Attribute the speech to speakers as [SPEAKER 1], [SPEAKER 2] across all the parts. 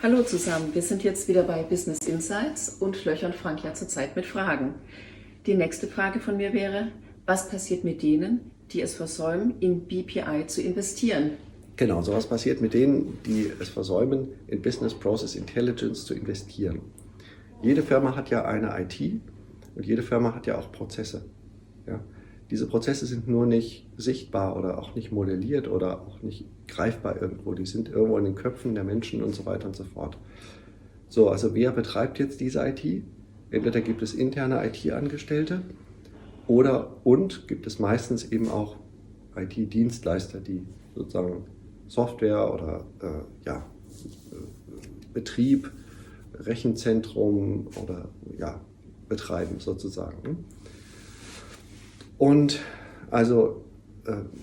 [SPEAKER 1] Hallo zusammen, wir sind jetzt wieder bei Business Insights und löchern Frank ja zurzeit mit Fragen. Die nächste Frage von mir wäre, was passiert mit denen, die es versäumen, in BPI zu investieren?
[SPEAKER 2] Genau, sowas passiert mit denen, die es versäumen, in Business Process Intelligence zu investieren. Jede Firma hat ja eine IT und jede Firma hat ja auch Prozesse. Ja? Diese Prozesse sind nur nicht sichtbar oder auch nicht modelliert oder auch nicht greifbar irgendwo. Die sind irgendwo in den Köpfen der Menschen und so weiter und so fort. So, also wer betreibt jetzt diese IT? Entweder gibt es interne IT-Angestellte und gibt es meistens eben auch IT-Dienstleister, die sozusagen Software oder Betrieb, Rechenzentrum oder betreiben sozusagen. Und also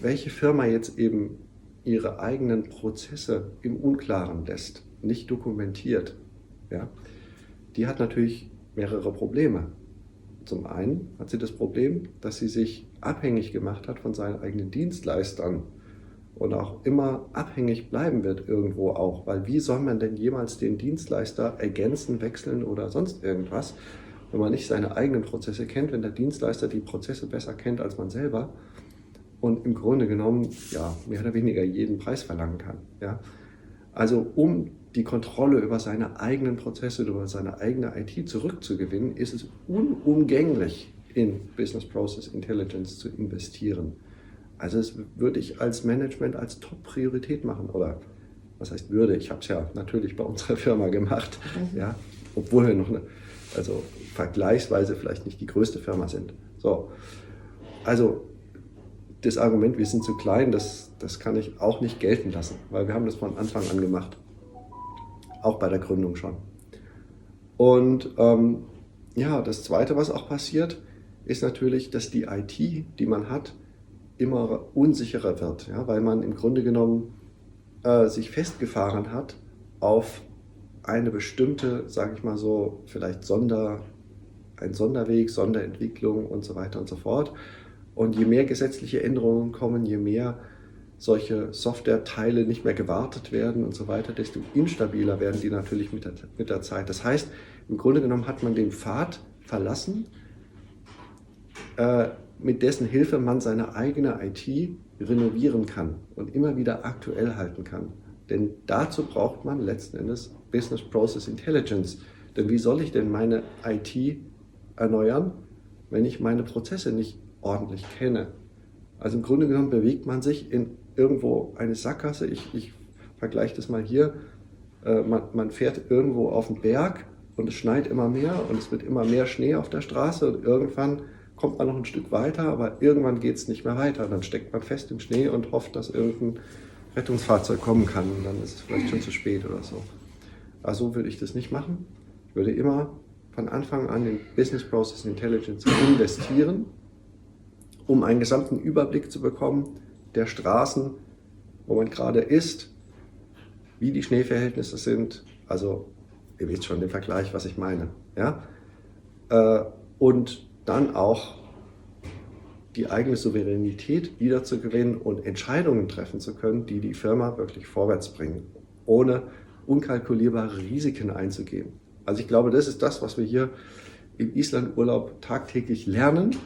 [SPEAKER 2] welche Firma jetzt eben ihre eigenen Prozesse im Unklaren lässt, nicht dokumentiert, ja, die hat natürlich mehrere Probleme. Zum einen hat sie das Problem, dass sie sich abhängig gemacht hat von seinen eigenen Dienstleistern und auch immer abhängig bleiben wird irgendwo auch, weil wie soll man denn jemals den Dienstleister ergänzen, wechseln oder sonst irgendwas, wenn man nicht seine eigenen Prozesse kennt, wenn der Dienstleister die Prozesse besser kennt als man selber und im Grunde genommen mehr oder weniger jeden Preis verlangen kann. Ja? Also um die Kontrolle über seine eigenen Prozesse, über seine eigene IT zurückzugewinnen, ist es unumgänglich, in Business Process Intelligence zu investieren. Also das würde ich als Management als Top-Priorität machen. Oder was heißt würde? Ich habe es ja natürlich bei unserer Firma gemacht, ja, obwohl wir noch vergleichsweise vielleicht nicht die größte Firma sind. So, also das Argument, wir sind zu klein, das kann ich auch nicht gelten lassen, weil wir haben das von Anfang an gemacht. Auch bei der Gründung schon. Und das Zweite, was auch passiert, ist natürlich, dass die IT, die man hat, immer unsicherer wird, ja, weil man im Grunde genommen sich festgefahren hat auf eine bestimmte, sage ich mal so, vielleicht ein Sonderweg, Sonderentwicklung und so weiter und so fort. Und je mehr gesetzliche Änderungen kommen, je mehr solche Software-Teile nicht mehr gewartet werden und so weiter, desto instabiler werden die natürlich mit der Zeit. Das heißt, im Grunde genommen hat man den Pfad verlassen, mit dessen Hilfe man seine eigene IT renovieren kann und immer wieder aktuell halten kann. Denn dazu braucht man letzten Endes Business Process Intelligence. Denn wie soll ich denn meine IT erneuern, wenn ich meine Prozesse nicht ordentlich kenne? Also im Grunde genommen bewegt man sich in irgendwo eine Sackgasse. Ich vergleiche das mal hier. Man fährt irgendwo auf den Berg und es schneit immer mehr und es wird immer mehr Schnee auf der Straße und irgendwann kommt man noch ein Stück weiter, aber irgendwann geht es nicht mehr weiter. Dann steckt man fest im Schnee und hofft, dass irgendein Rettungsfahrzeug kommen kann und dann ist es vielleicht schon zu spät oder so. Also so würde ich das nicht machen. Ich würde immer von Anfang an in Business Process Intelligence investieren, um einen gesamten Überblick zu bekommen der Straßen, wo man gerade ist, wie die Schneeverhältnisse sind. Also ihr wisst schon den Vergleich, was ich meine. Ja? Und dann auch die eigene Souveränität wiederzugewinnen und Entscheidungen treffen zu können, die die Firma wirklich vorwärts bringen, ohne unkalkulierbare Risiken einzugehen. Also ich glaube, das ist das, was wir hier im Islandurlaub tagtäglich lernen.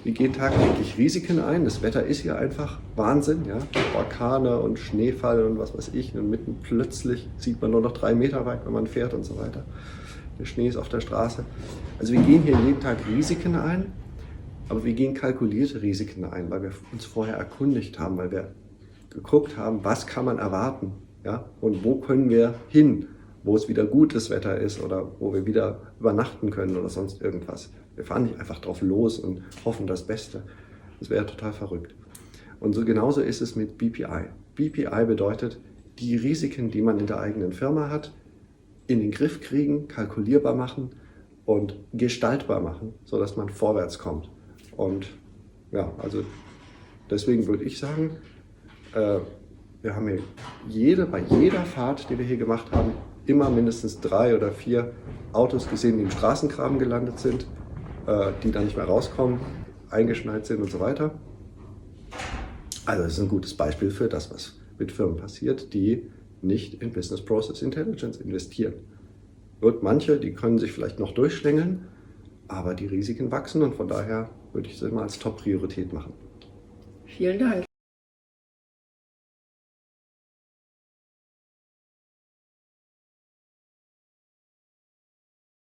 [SPEAKER 2] Wir gehen tagtäglich Risiken ein. Das Wetter ist hier einfach Wahnsinn. Ja? Orkane und Schneefall und was weiß ich. Und mitten plötzlich sieht man nur noch 3 Meter weit, wenn man fährt und so weiter. Der Schnee ist auf der Straße. Also wir gehen hier jeden Tag Risiken ein, aber wir gehen kalkulierte Risiken ein, weil wir uns vorher erkundigt haben, weil wir geguckt haben, was kann man erwarten, ja? Und wo können wir hin, wo es wieder gutes Wetter ist oder wo wir wieder übernachten können oder sonst irgendwas. Wir fahren nicht einfach drauf los und hoffen das Beste. Das wäre total verrückt. Und so genauso ist es mit BPI. BPI bedeutet, die Risiken, die man in der eigenen Firma hat, in den Griff kriegen, kalkulierbar machen und gestaltbar machen, sodass man vorwärts kommt. Und also deswegen würde ich sagen, wir haben hier bei jeder Fahrt, die wir hier gemacht haben, immer mindestens 3 oder 4 Autos gesehen, die im Straßengraben gelandet sind, die dann nicht mehr rauskommen, eingeschneit sind und so weiter. Also das ist ein gutes Beispiel für das, was mit Firmen passiert, die nicht in Business Process Intelligence investieren. Gut, manche, die können sich vielleicht noch durchschlängeln, aber die Risiken wachsen und von daher würde ich sie mal als Top-Priorität machen.
[SPEAKER 1] Vielen Dank.